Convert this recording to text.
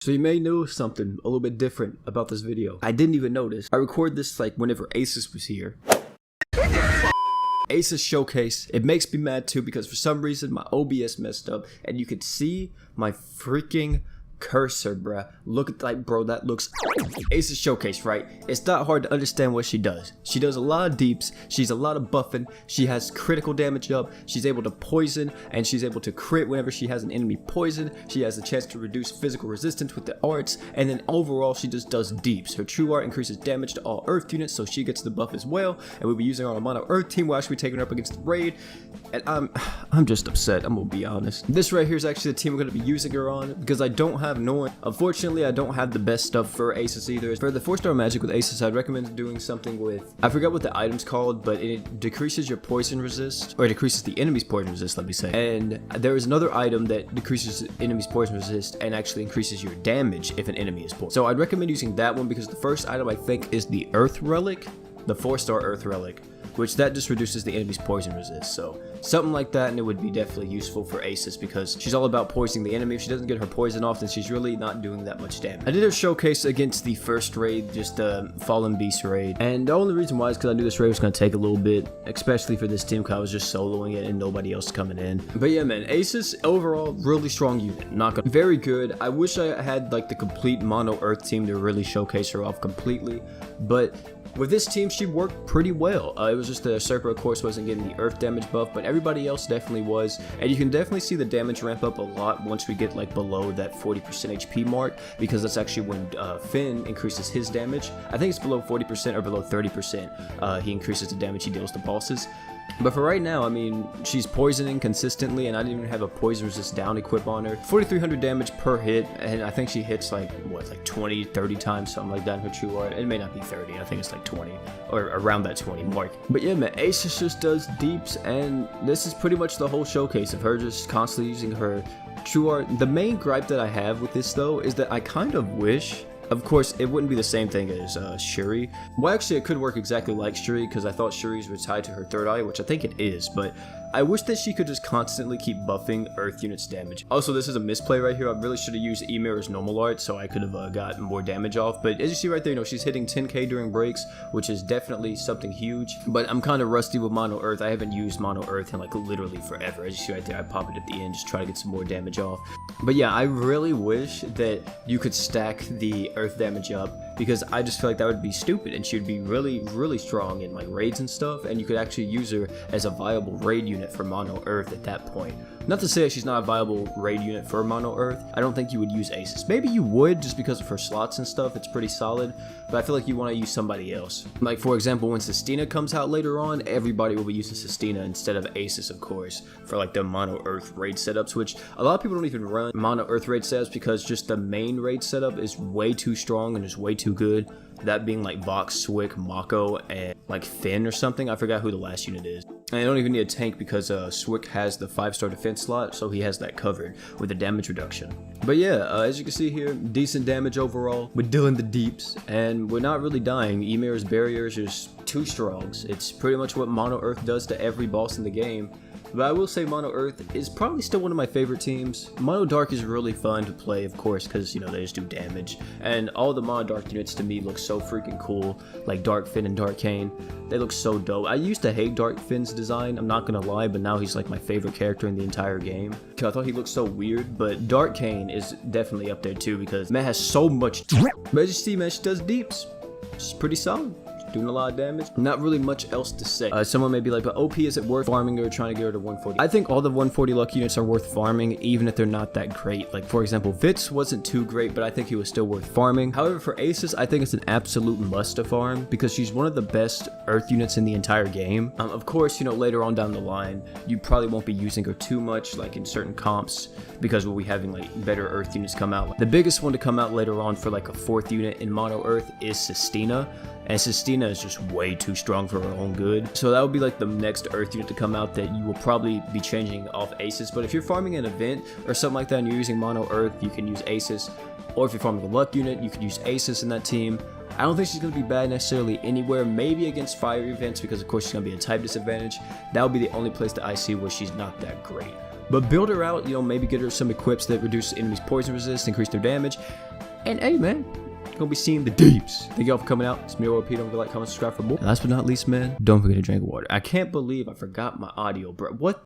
So you may know something a little bit different about this video. I didn't even notice. I recorded this like whenever Aesis was here. Aesis showcase. It makes me mad too because for some reason my OBS messed up and you could see my freaking cursor, bruh. Look at that, bro. That looks Aesis showcase, right? It's not hard to understand what she does. She does a lot of deeps. She's a lot of buffing. She has critical damage up. She's able to poison and she's able to crit whenever she has an enemy poison. She has a chance to reduce physical resistance with the arts, and then overall she just does deeps. Her true art increases damage to all earth units, so she gets the buff as well. And we'll be using her on a mono earth team. We'll actually be taking her up against the raid, and I'm just upset. I'm gonna be honest. This right here is actually the team we're gonna be using her on because I don't have Norn. Unfortunately, I don't have the best stuff for Aesis either. For the 4-star magic with Aesis, I'd recommend doing something with, I forgot what the item's called, but it decreases your poison resist, or it decreases the enemy's poison resist, let me say. And there is another item that decreases the enemy's poison resist and actually increases your damage if an enemy is poisoned. So I'd recommend using that one because the first item I think is the Earth Relic, the 4-star Earth Relic, which that just reduces the enemy's poison resist. So something like that, and it would be definitely useful for Aesis because she's all about poisoning the enemy. If she doesn't get her poison off, then she's really not doing that much damage. I did a showcase against the first raid, just the Fallen Beast raid, and the only reason why is because I knew this raid was going to take a little bit, especially for this team because I was just soloing it and nobody else coming in. But yeah, man, Aesis overall really strong unit, not gonna very good. I wish I had like the complete mono earth team to really showcase her off completely, but with this team, she worked pretty well. It was just the Usurper, of course, wasn't getting the earth damage buff, but everybody else definitely was. And you can definitely see the damage ramp up a lot once we get like below that 40% HP mark, because that's actually when Finn increases his damage. I think it's below 40% or below 30%. He increases the damage he deals to bosses. But for right now, I mean, she's poisoning consistently, and I didn't even have a poison resist down equip on her. 4,300 damage per hit, and I think she hits like, what, like 20, 30 times, something like that in her true art. It may not be 30, I think it's like 20, or around that 20 mark. But yeah, man, Aesis just does deeps, and this is pretty much the whole showcase of her just constantly using her true art. The main gripe that I have with this, though, is that I kind of wish, of course, it wouldn't be the same thing as Shuri. Well, actually, it could work exactly like Shuri because I thought Shuri's were tied to her third eye, which I think it is, but I wish that she could just constantly keep buffing Earth units damage. Also, this is a misplay right here. I really should have used Emir's normal art so I could have gotten more damage off. But as you see right there, you know, she's hitting 10k during breaks, which is definitely something huge. But I'm kind of rusty with Mono Earth. I haven't used Mono Earth in like literally forever. As you see right there, I pop it at the end, just try to get some more damage off. But yeah, I really wish that you could stack the Earth damage up, because I just feel like that would be stupid, and she would be really, really strong in like raids and stuff, and you could actually use her as a viable raid unit for Mono Earth at that point. Not to say that she's not a viable raid unit for Mono Earth. I don't think you would use Aesis. Maybe you would just because of her slots and stuff. It's pretty solid, but I feel like you want to use somebody else. Like for example, when Sistina comes out later on, everybody will be using Sistina instead of Aesis, of course, for like the Mono Earth raid setups, which a lot of people don't even run Mono Earth raid setups because just the main raid setup is way too strong and is way too good. That being like Vox, Swick, Mako, and like Finn or something. I forgot who the last unit is. And I don't even need a tank because Swick has the 5-star defense slot, so he has that covered with the damage reduction. But yeah, as you can see here, decent damage overall. We're doing the deeps, and we're not really dying. Emir's barrier is just too strong. It's pretty much what Mono Earth does to every boss in the game. But I will say Mono Earth is probably still one of my favorite teams. Mono Dark is really fun to play, of course, because, you know, they just do damage. And all the Mono Dark units to me look so freaking cool, like Dark Finn and Dark Kane. They look so dope. I used to hate Dark Finn's design, I'm not gonna lie, but now he's like my favorite character in the entire game. I thought he looked so weird, but Dark Kane is definitely up there too because man has so much. But as you see, man, she does deeps. She's pretty solid. Doing a lot of damage. Not really much else to say. Someone may be like, but OP, is it worth farming her, trying to get her to 140? I think all the 140 luck units are worth farming, even if they're not that great. Like, for example, Vitz wasn't too great, but I think he was still worth farming. However, for Aesis, I think it's an absolute must to farm because she's one of the best Earth units in the entire game. Of course, you know, later on down the line, you probably won't be using her too much, like in certain comps, because we'll be having like better Earth units come out. The biggest one to come out later on for like a 4th unit in Mono Earth is Sistina. And Sistina is just way too strong for her own good. So that would be like the next Earth unit to come out that you will probably be changing off Aesis. But if you're farming an event or something like that and you're using Mono Earth, you can use Aesis. Or if you're farming a luck unit, you could use Aesis in that team. I don't think she's going to be bad necessarily anywhere, maybe against fire events because of course she's going to be a type disadvantage. That would be the only place that I see where she's not that great. But build her out, you know, maybe get her some equips that reduce enemies' poison resist, increase their damage. And hey, man, gonna be seeing the deeps. Thank y'all for coming out. It's me, Peter. Don't forget to like, comment, subscribe for more. And last but not least, man, don't forget to drink water. I can't believe I forgot my audio, bro. What